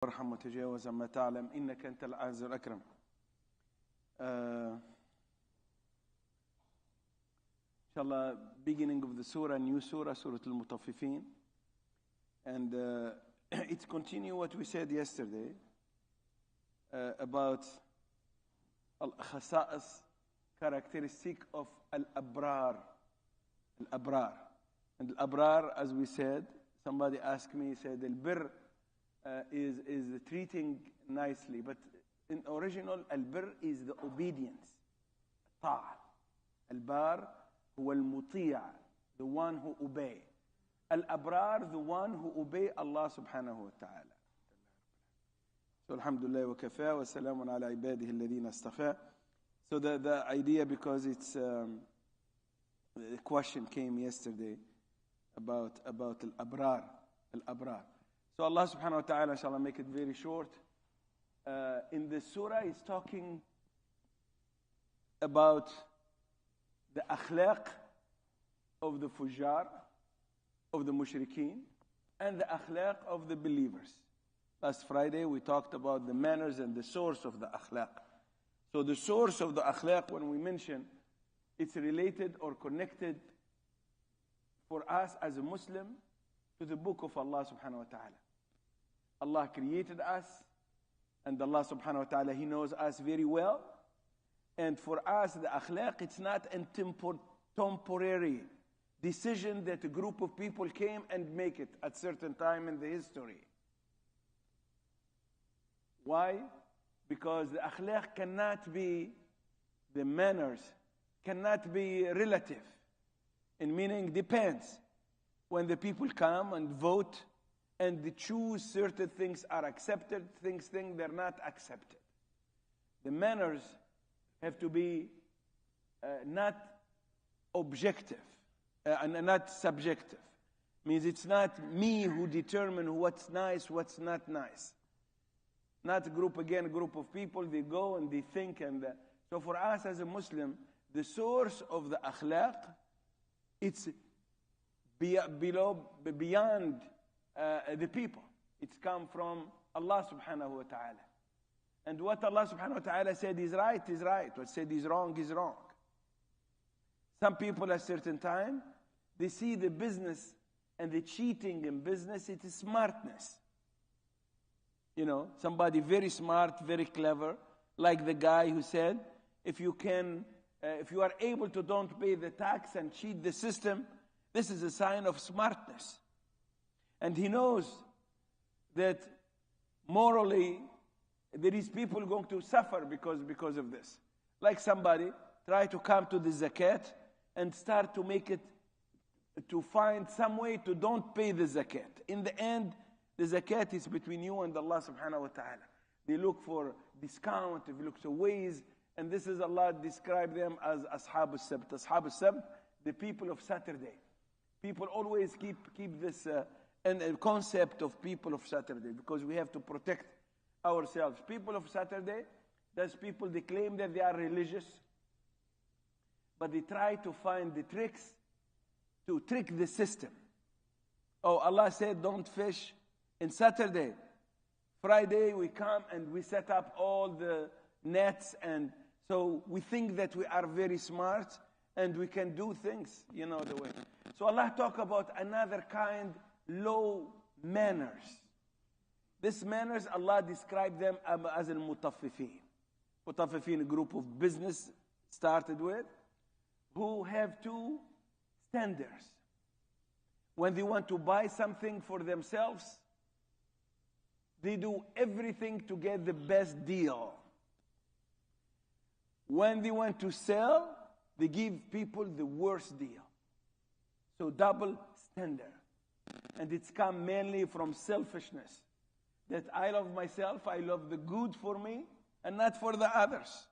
وارحم وتجاوز عما تعلم إنك أنت الأعز الأكرم. Inshallah, beginning of the surah, new surah, Surah Al-Mutaffifin. And it's continue what we said yesterday about al-khasa'is, characteristic of al-abrar. Al-abrar. And al-abrar, as we said, somebody asked me, said al-birr is treating nicely, but in original, al-birr is the obedience, ta'a. Al-bar huwa al-muti'a, the one who obey. Al-abrar, the one who obey Allah subhanahu wa ta'ala. So alhamdulillah wa kafa wa salamun ala ibadihi alladhina astafa. So the idea, because it's the question came yesterday about al-abrar. Al-abrar. So Allah subhanahu wa ta'ala, inshallah, make it very short. In the surah, he's talking about the akhlaq of the fujar, of the mushrikeen, and the akhlaq of the believers. Last Friday, we talked about the manners and the source of the akhlaq. So the source of the akhlaq, when we mention, it's related or connected for us as a Muslim to the book of Allah subhanahu wa ta'ala. Allah created us, and Allah subhanahu wa ta'ala, He knows us very well. And for us, the akhlaq, it's not a temporary decision that a group of people came and make it at certain time in the history. Why? Because the akhlaq cannot be, the manners cannot be relative. In meaning, depends. When the people come and vote and they choose, certain things are accepted, things they're not accepted. The manners have to be not objective and not subjective. Means it's not me who determine what's nice, what's not nice. Not a group of people, they go and they think. So for us as a Muslim, the source of the akhlaq, it's beyond the people. It's come from Allah subhanahu wa ta'ala. And what Allah subhanahu wa ta'ala said is right, is right. What said is wrong, is wrong. Some people at certain time, they see the business and the cheating in business, it is smartness. You know, somebody very smart, very clever, like the guy who said, if you are able to don't pay the tax and cheat the system, this is a sign of smartness. And he knows that morally there is people going to suffer because of this. Like somebody try to come to the zakat and start to make it, to find some way to don't pay the zakat. In the end, the zakat is between you and Allah subhanahu wa ta'ala. They look for discount, they look for ways, and this is Allah describe them as Ashab al-Sabt. Ashab al-Sabt, the people of Saturday. People always keep this concept of people of Saturday, because we have to protect ourselves. People of Saturday, those people, they claim that they are religious, but they try to find the tricks to trick the system. Oh, Allah said don't fish in Saturday. Friday we come and we set up all the nets, and so we think that we are very smart and we can do things, you know the way. So Allah talk about another kind, low manners. These manners, Allah described them as Al-Mutaffifin. Mutaffifin, a group of business started with, who have two standards. When they want to buy something for themselves, they do everything to get the best deal. When they want to sell, they give people the worst deal. So double standard. And it's come mainly from selfishness. That I love myself, I love the good for me, and not for the others.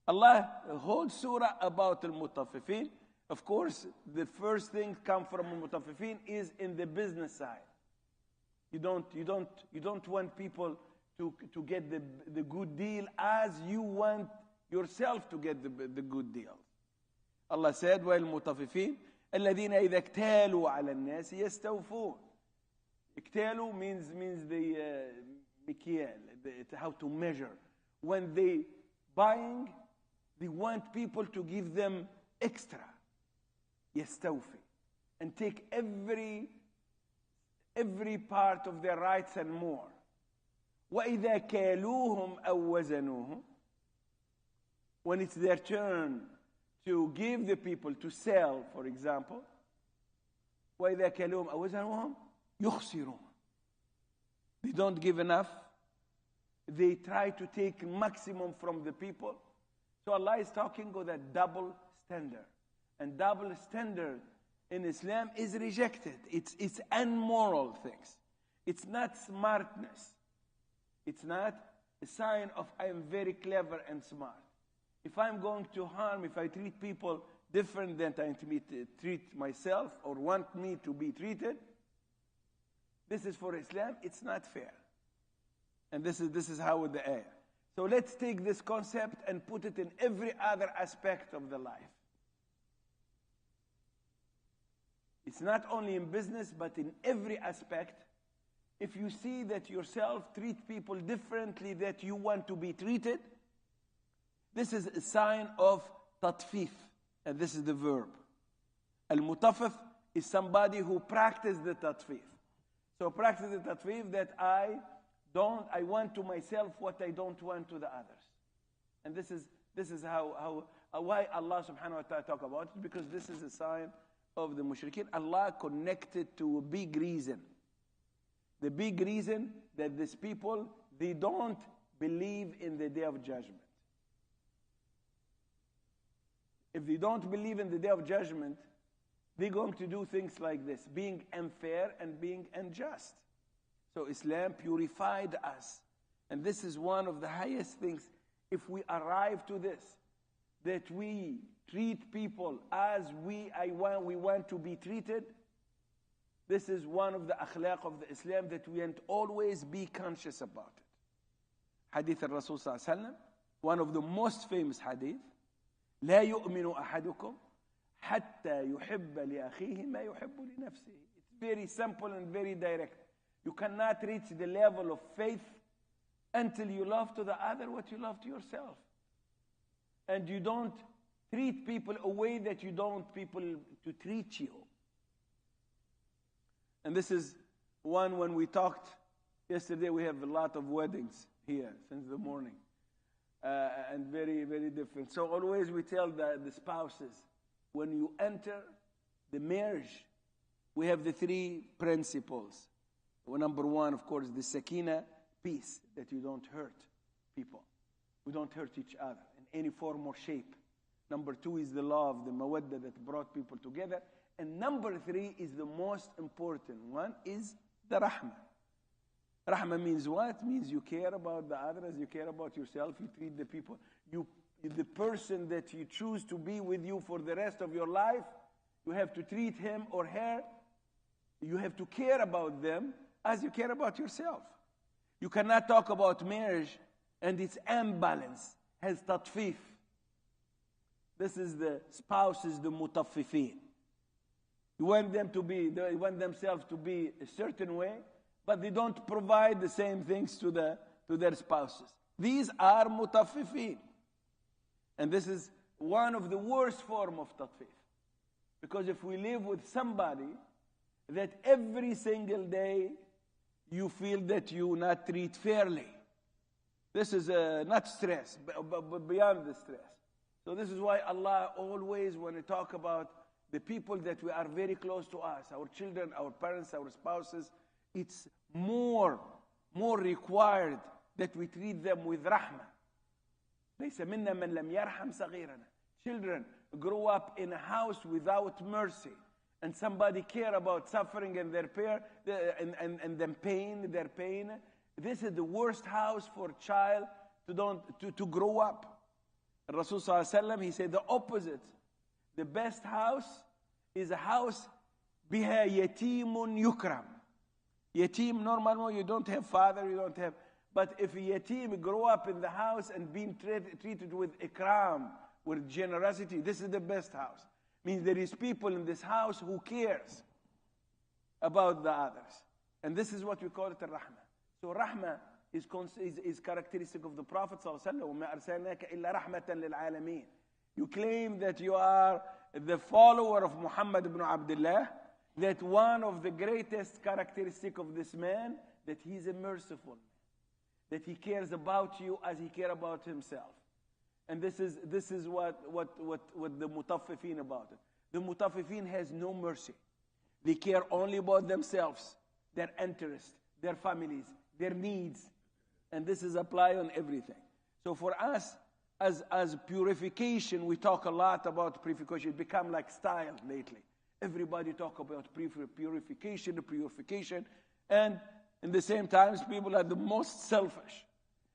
Allah, the whole surah about Al-Mutaffifin. Of course, the first thing come from Al-Mutaffifin is in the business side. You don't want people to get the good deal as you want yourself to get the good deal. Allah said, وَالْمُطَفِّفِينَ الَّذِينَ إِذَا اكْتَالُوا عَلَى النَّاسِ يَسْتَوْفُونَ. Iktalu means the mikyal, how to measure. When they buying, they want people to give them extra. Yastawfi. And take every part of their rights and more. وَإِذَا كَالُوهُمْ أَوْ وَزَنُوهُمْ. When it's their turn to give the people, to sell, for example, وَإِذَا كَالُوهُمْ أَوْ وَزَنُوهُمْ يُخْسِرُونَ. They don't give enough. They try to take maximum from the people. So Allah is talking about that double standard. And double standard in Islam is rejected. It's unmoral things. It's not smartness. It's not a sign of I am very clever and smart. If I'm going to harm, if I treat people different than I treat myself or want me to be treated, this is for Islam, it's not fair. And this is how the ayah. So let's take this concept and put it in every other aspect of the life. It's not only in business, but in every aspect. If you see that yourself treat people differently that you want to be treated, this is a sign of tatfif, and this is the verb. Al-Mutaffif is somebody who practices the tatfif. So practice the tatfif that I want to myself what I don't want to the others. And this is how why Allah subhanahu wa ta'ala talk about it, because this is a sign of the mushrikeen. Allah connected to a big reason. The big reason that these people, they don't believe in the day of judgment. If they don't believe in the day of judgment, they're going to do things like this, being unfair and being unjust. So Islam purified us. And this is one of the highest things. If we arrive to this, that we treat people as we want to be treated, this is one of the akhlaq of the Islam that we want always be conscious about it. Hadith al-Rasul sallallahu alaihi wasallam, one of the most famous hadith, لا يؤمن أحدكم حتى يحب لأخيه ما يحب لنفسه. It's very simple and very direct. You cannot reach the level of faith until you love to the other what you love to yourself. And you don't treat people a way that you don't want people to treat you. And this is one when we talked yesterday, we have a lot of weddings here since the morning. And very, very different. So always we tell the spouses, when you enter the marriage, we have the three principles. Well, number one, of course, the sakina, peace, that you don't hurt people. We don't hurt each other in any form or shape. Number two is the love, the mawadda that brought people together. And number three is the most important one, is the rahmah. Rahmah means what? Means you care about the others, you care about yourself, you treat the people. The person that you choose to be with you for the rest of your life, you have to treat him or her, you have to care about them as you care about yourself. You cannot talk about marriage and its imbalance has tatfif. This is the spouses, the mutaffifin. You want them to be, they want themselves to be a certain way, but they don't provide the same things to their spouses. These are mutaffifin. And this is one of the worst form of tatfif. Because if we live with somebody that every single day you feel that you not treat fairly, this is not stress, but beyond the stress. So this is why Allah always, when we talk about the people that we are very close to us, our children, our parents, our spouses, it's more required that we treat them with rahmah. ليس منا من لم يرحم صغيرنا. Children grow up in a house without mercy, and somebody care about suffering and their and their pain. This is the worst house for a child to grow up. Rasul sallallahu alaihi wasallam, he said the opposite. The best house is a house biha yatimun yukram. Yatim, normal, you don't have father, you don't have. But if a yatim grow up in the house and being treated with ikram, with generosity, this is the best house. Means there is people in this house who cares about the others. And this is what we call it al-Rahmah. So Rahmah is characteristic of the Prophet ﷺ. وَمَا أَرْسَلْنَاكَ إِلَّا رَحْمَةً لِلْعَالَمِينَ. You claim that you are the follower of Muhammad ibn Abdullah, that one of the greatest characteristics of this man, that he's a merciful man, that he cares about you as he cares about himself. And this is what the Mutaffifin about it. The Mutaffifin has no mercy. They care only about themselves, their interests, their families, their needs. And this is applied on everything. So for us, as purification, we talk a lot about purification. It become like style lately. Everybody talk about purification. And in the same time, people are the most selfish.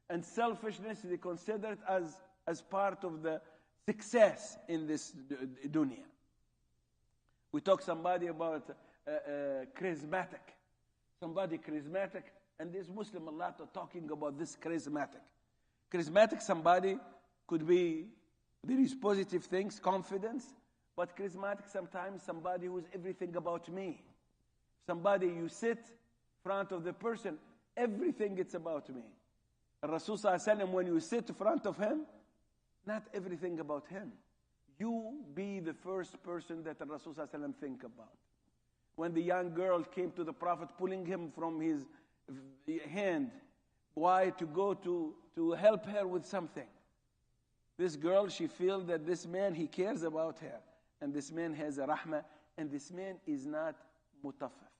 And selfishness is considered as part of the success in this dunya. We talk somebody about charismatic. Somebody charismatic, and there's Muslim a lot are talking about this charismatic. Charismatic, somebody could be, there is positive things, confidence, but charismatic sometimes somebody who is everything about me. Somebody you sit in front of the person, everything it's about me. Rasul sallallahu alaihi wasallam, when you sit in front of him, not everything about him. You be the first person that Rasul sallallahu alaihi wasallam think about. When the young girl came to the Prophet, pulling him from his hand, why? To go to help her with something. This girl, she feels that this man, he cares about her. And this man has a rahmah, and this man is not mutaffif.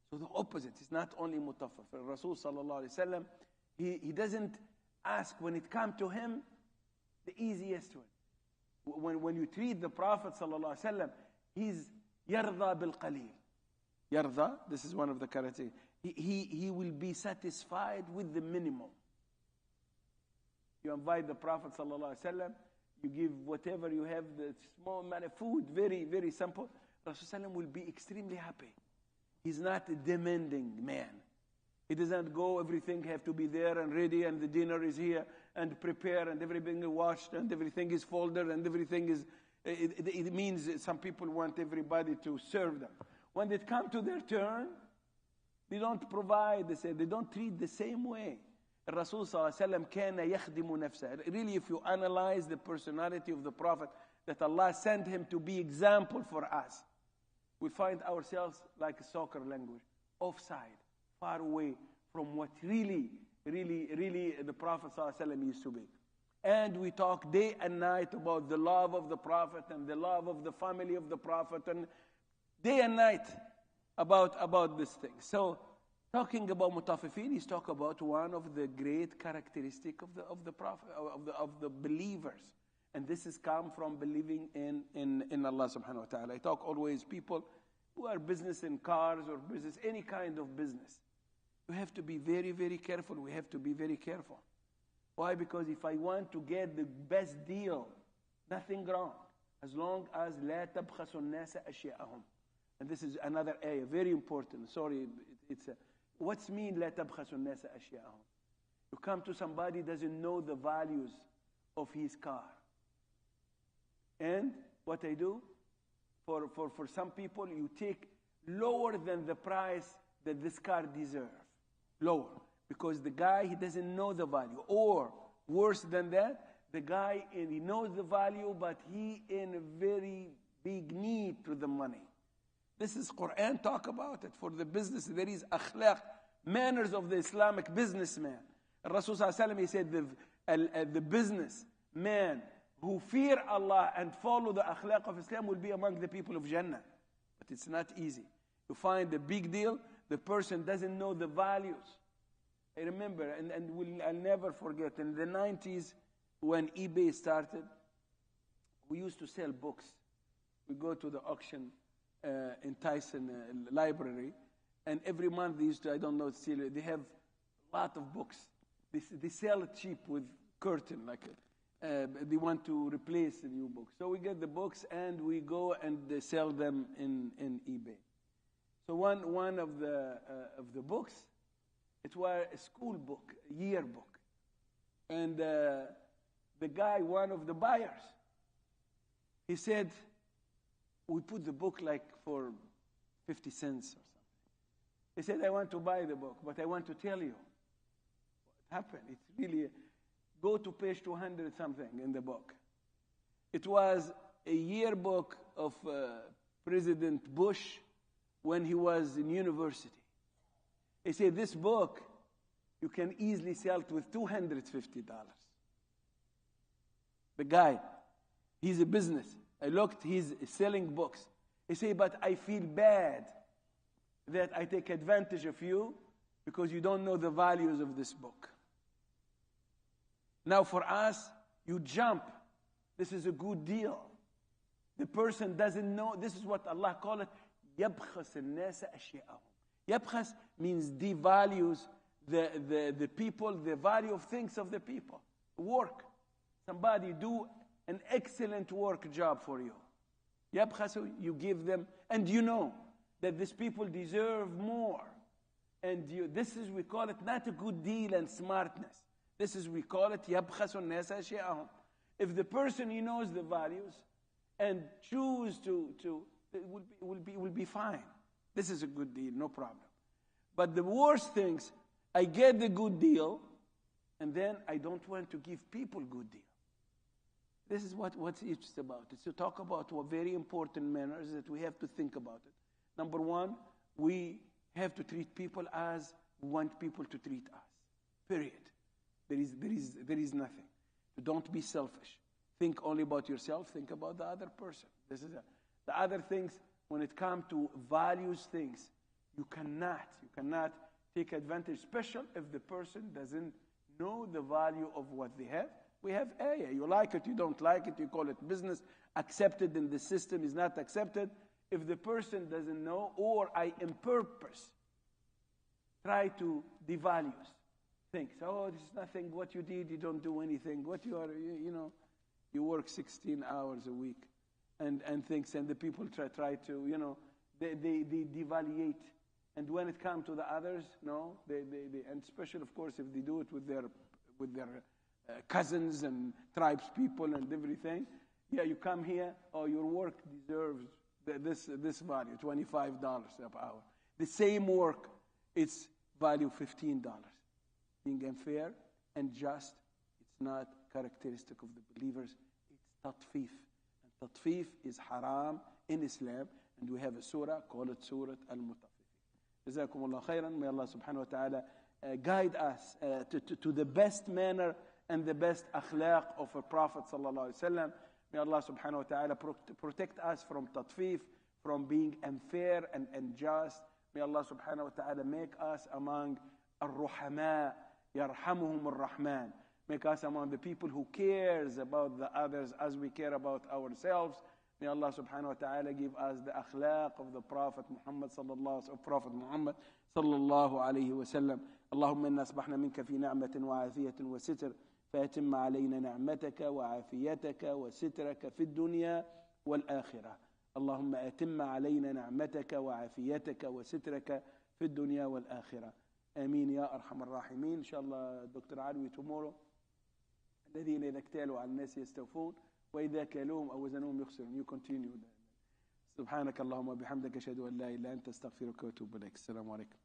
So the opposite, it's not only mutaffif. Rasul sallallahu alaihi wasallam, he doesn't ask when it comes to him the easiest way. When you treat the Prophet sallallahu alaihi wasallam, he's yarda bil qalil. Yarda, this is one of the characteristics. He will be satisfied with the minimum. You invite the Prophet sallallahu alaihi wasallam, you give whatever you have, the small amount of food, very, very simple. Rasul will be extremely happy. He's not a demanding man. He doesn't go, everything have to be there and ready, and the dinner is here, and prepare, and everything is washed, and everything is folded, and everything is... It means some people want everybody to serve them. When they come to their turn, they don't provide, they don't treat the same way. Rasul sallallahu alaihi wasallam kana yakhdimu nafsa. Really, if you analyze the personality of the Prophet, that Allah sent him to be example for us, we find ourselves like a soccer language, offside, far away from what really the Prophet sallallahu alaihi wasallam used to be. And we talk day and night about the love of the Prophet and the love of the family of the Prophet, and day and night about this thing. So, talking about Mutaffifin is talk about one of the great characteristics of the Prophet, of the believers. And this has come from believing in Allah subhanahu wa ta'ala. I talk always people who are business in cars or business, any kind of business. You have to be very, very careful. We have to be very careful. Why? Because if I want to get the best deal, nothing wrong. As long as لا تبخسوا الناس أشياءهم. And this is another ayah, very important. Sorry, what's mean لا تبخسوا الناس أشياءهم? You come to somebody doesn't know the values of his car. And what I do, for some people, you take lower than the price that this car deserves. Lower. Because the guy, he doesn't know the value. Or, worse than that, the guy, he knows the value, but he in a very big need to the money. This is Quran talk about it. For the business, there is akhlaq, manners of the Islamic businessman. Rasul sallallahu alaihi wasallam, he said, the businessman who fear Allah and follow the akhlaq of Islam will be among the people of Jannah. But it's not easy. You find the big deal, the person doesn't know the values. I remember, I'll never forget, in the 90s, when eBay started, we used to sell books. We go to the auction in Tyson library, and every month they used to, I don't know, they have a lot of books. They sell it cheap with curtain, like they want to replace the new books. So we get the books and we go and they sell them in eBay. So one of the books, it was a school book, a yearbook. And the guy, one of the buyers, he said, we put the book like for 50 cents or something. He said, I want to buy the book, but I want to tell you what happened. It's really, go to page 200 something in the book. It was a yearbook of President Bush when he was in university. He said, this book, you can easily sell it with $250. The guy, he's a business. I looked, he's selling books. He said, but I feel bad that I take advantage of you because you don't know the values of this book. Now for us, you jump. This is a good deal. The person doesn't know. This is what Allah called it. يَبْخَسِ النَّاسَ أَشْيَاءَهُم. يَبْخَس means devalues the people, the value of things of the people. Work. Somebody do an excellent work job for you. يَبْخَسُ, you give them, and you know that these people deserve more. And this is, we call it not a good deal and smartness. This is, we call it يَبْخَسُ النَّاسَ أَشْيَاءَهُم. If the person, he knows the values and choose to it will be fine. This is a good deal, no problem. But the worst things, I get the good deal, and then I don't want to give people good deal. This is what it's about. It's to talk about what very important manners that we have to think about it. Number one, we have to treat people as we want people to treat us. Period. There is nothing. Don't be selfish. Think only about yourself. Think about the other person. This is the other things. When it comes to values things, you cannot take advantage, especially if the person doesn't know the value of what they have. We have ayah. You like it, you don't like it, you call it business. Accepted in the system is not accepted. If the person doesn't know, or I in purpose try to devalue things. Oh, this is nothing. What you did, you don't do anything. What you are, you work 16 hours a week, and things, and the people try to, they devaluate. And when it comes to the others, no, they and especially, of course, if they do it with their cousins and tribes people and everything. Yeah, you come here, your work deserves this value, $25 per hour. The same work, it's value $15. Being unfair and just, it's not characteristic of the believers. It's tatfif. And tatfif is haram in Islam. And we have a surah called Surah Al-Mutaffifin. Jazakum Allah khairan. May Allah subhanahu wa ta'ala guide us to the best manner and the best akhlaq of a Prophet sallallahu alaihi wasallam. May Allah subhanahu wa ta'ala protect us from tatfif, from being unfair and unjust. May Allah subhanahu wa ta'ala make us among Ar-Ruhama, Yarhamuhum Ar-Rahman. Make us among the people who cares about the others as we care about ourselves. May Allah subhanahu wa ta'ala give us the akhlaq of the Prophet Muhammad sallallahu alayhi wa sallam. اللهم إنا أصبحنا منك في نعمة وعافية وستر فأتم علينا نعمتك وعافيتك وسترك في الدنيا والآخرة. اللهم أتم علينا نعمتك وعافيتك وسترك في الدنيا والآخرة. آمين يا أرحم الراحمين. إن شاء الله دكتور علوي tomorrow. الذين إذا اكتالوا على الناس يستوفون وإذا كالوهم أو وزنوهم يخسرون. You continue. سبحانك اللهم وبحمدك أشهد أن لا إله إلا أنت أستغفرك وأتوب إليك. السلام عليكم.